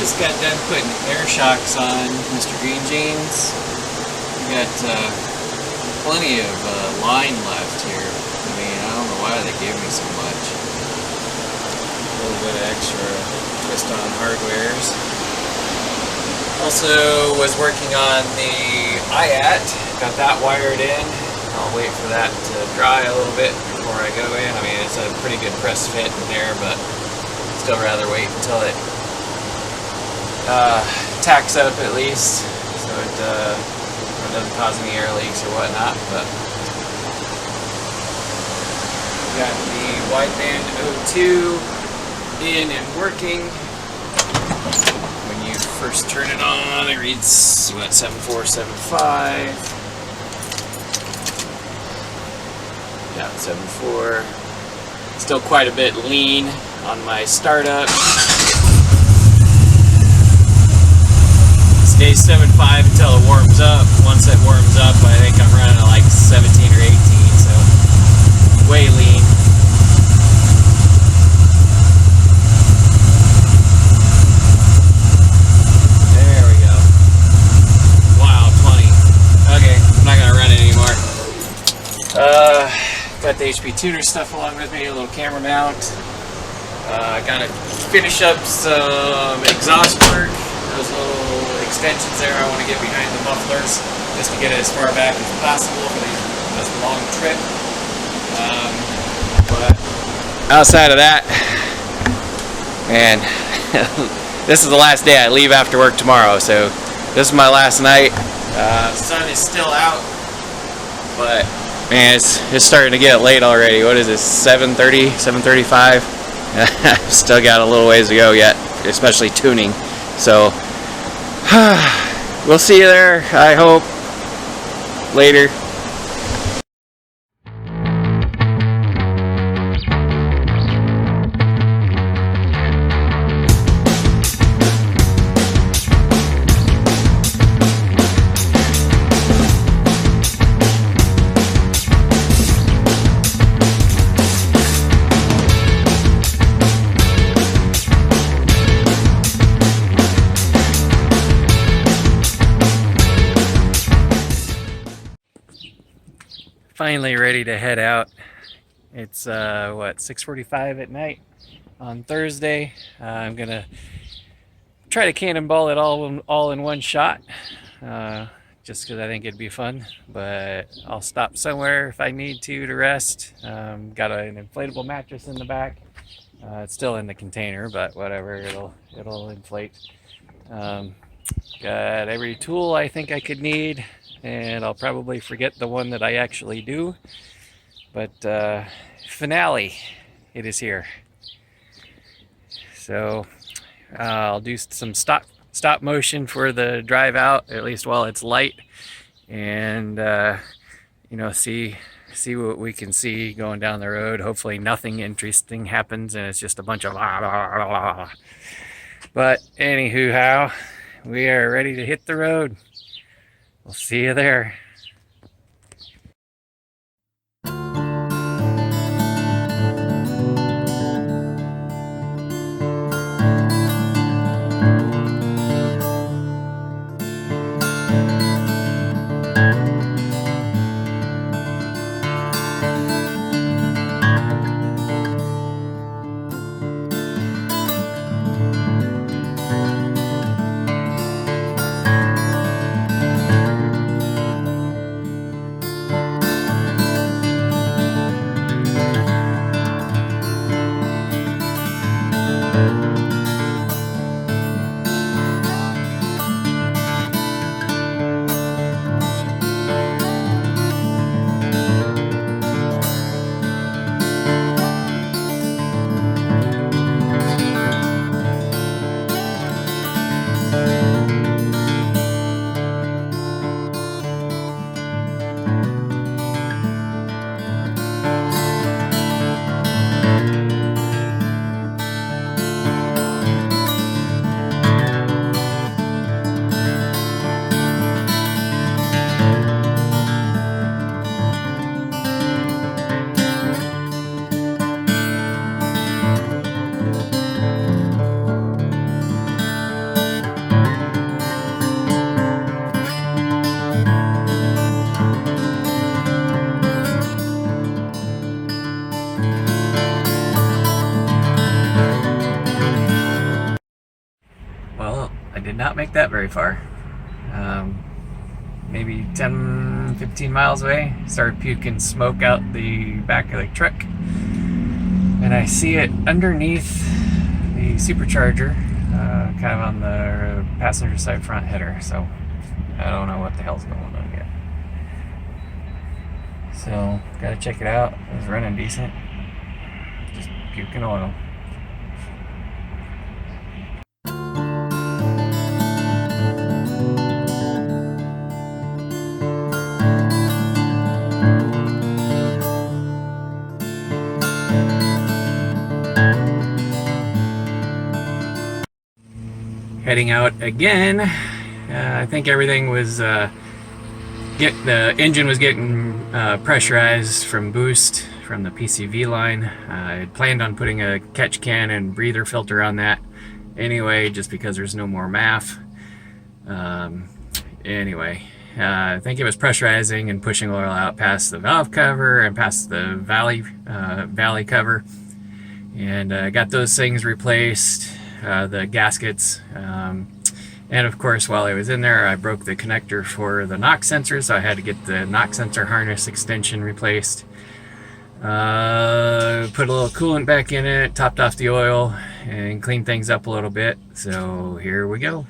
just got done putting air shocks on Mr. Green Jeans. We got plenty of line left here. I mean, I don't know why they gave me so much. A little bit of extra twist on hardwares. Also was working on the IAT. Got that wired in. I'll wait for that to dry a little bit before I go in. I mean, it's a pretty good press fit in there, but still rather wait until it tacks up at least, so it doesn't cause any air leaks or whatnot. But got the wideband O2 in and working. When you first turn it on, it reads what, 7475. Yeah, 74. Still quite a bit lean on my startup. Stays 7.5 until it warms up. Once it warms up, I think I'm running at like 17 or 18, so way lean. There we go. Wow, 20. Okay, I'm not gonna run it anymore. Got the HP tuner stuff along with me, a little camera mount. Gotta finish up some exhaust work. Those little extensions there I want to get behind the mufflers just to get it as far back as possible for this long trip. But outside of that, man, this is the last day. I leave after work tomorrow, so this is my last night. Sun is still out, but man, it's starting to get late already. What is this, 7:30, 7:35? I've still got a little ways to go yet, especially tuning. So, we'll see you there, I hope, later. Finally ready to head out. It's what, 6:45 at night on Thursday. I'm gonna try to cannonball it all in one shot, just because I think it'd be fun. But I'll stop somewhere if I need to rest. Got an inflatable mattress in the back. It's still in the container, but whatever, it'll inflate. Got every tool I think I could need. And I'll probably forget the one that I actually do. But finale, it is here. So I'll do some stop motion for the drive out, at least while it's light, and you know, see what we can see going down the road. Hopefully nothing interesting happens and it's just a bunch of blah, blah, blah, blah. But anywho, we are ready to hit the road. We'll see you there. did not make that very far. Maybe 10-15 miles away. Started puking smoke out the back of the truck. And I see it underneath the supercharger, kind of on the passenger side front header. So I don't know what the hell's going on yet. So gotta check it out. It was running decent. Just puking oil. Heading out again. I think everything was the engine was getting pressurized from boost from the PCV line. I had planned on putting a catch can and breather filter on that anyway, just because there's no more MAF. Anyway, I think it was pressurizing and pushing oil out past the valve cover and past the valley cover, and I got those things replaced. The gaskets, and of course while I was in there I broke the connector for the knock sensor, so I had to get the knock sensor harness extension replaced. Put a little coolant back in it, topped off the oil, and cleaned things up a little bit. So here we go.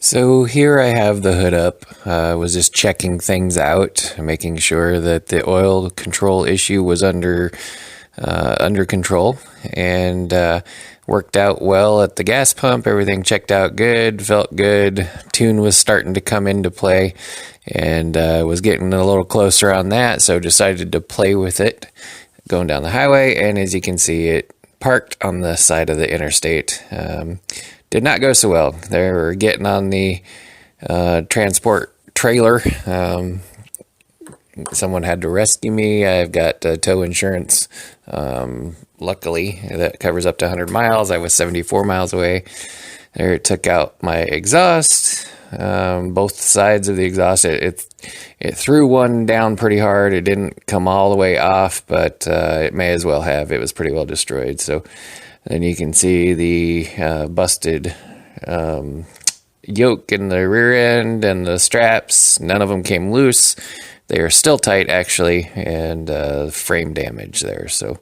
So here I have the hood up. I was just checking things out, making sure that the oil control issue was under under control, and worked out well at the gas pump. Everything checked out good, felt good. Tune was starting to come into play, and was getting a little closer on that, so decided to play with it going down the highway. And as you can see, it parked on the side of the interstate. Did not go so well. They were getting on the transport trailer. Someone had to rescue me. I've got tow insurance, luckily, that covers up to 100 miles. I was 74 miles away. There, it took out my exhaust, both sides of the exhaust. It threw one down pretty hard. It didn't come all the way off, but it may as well have. It was pretty well destroyed. So then you can see the busted yoke in the rear end and the straps. None of them came loose. They are still tight, actually, and frame damage there. So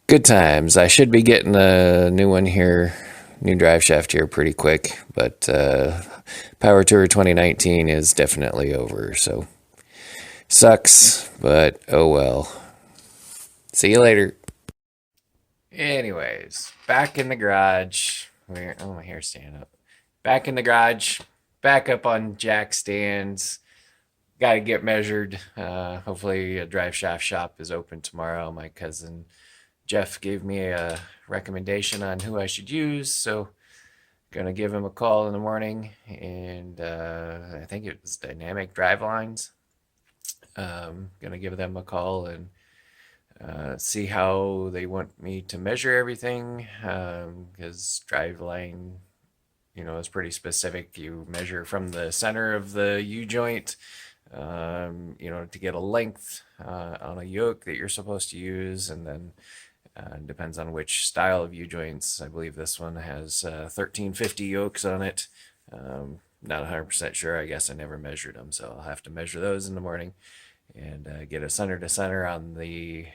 good times. I should be getting a new one here, new drive shaft here pretty quick, but Power Tour 2019 is definitely over. So sucks, but oh well. See you later. Anyways, back in the garage. Oh, my hair's standing up. Back in the garage, back up on jack stands. Got to get measured. Hopefully a drive shaft shop is open tomorrow. My cousin Jeff gave me a recommendation on who I should use, so gonna give him a call in the morning, and I think it was Dynamic Drivelines. Gonna give them a call and see how they want me to measure everything, because Driveline, is pretty specific. You measure from the center of the U-joint, to get a length on a yoke that you're supposed to use, and then depends on which style of U-joints. I believe this one has 1350 yokes on it. Not 100% sure. I guess I never measured them, so I'll have to measure those in the morning and get a center to center on the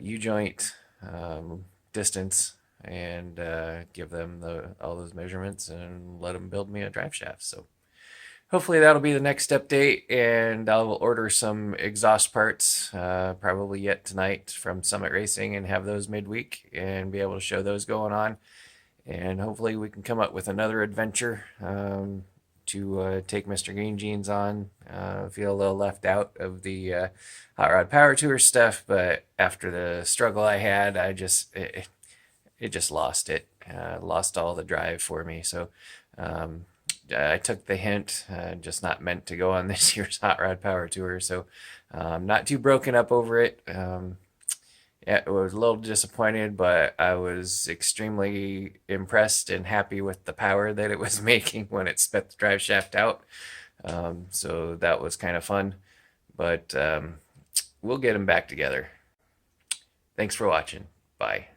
U-joint distance, and give them all those measurements and let them build me a drive shaft. So hopefully that'll be the next update, and I'll order some exhaust parts probably yet tonight from Summit Racing and have those midweek and be able to show those going on. And hopefully we can come up with another adventure to take Mr. Green Jeans on. Feel a little left out of the Hot Rod Power Tour stuff, but after the struggle I had, it just lost it. Lost all the drive for me. So I took the hint, just not meant to go on this year's Hot Rod Power Tour. So I'm not too broken up over it. Yeah, I was a little disappointed, but I was extremely impressed and happy with the power that it was making when it spit the drive shaft out. So that was kind of fun, but we'll get them back together. Thanks for watching. Bye.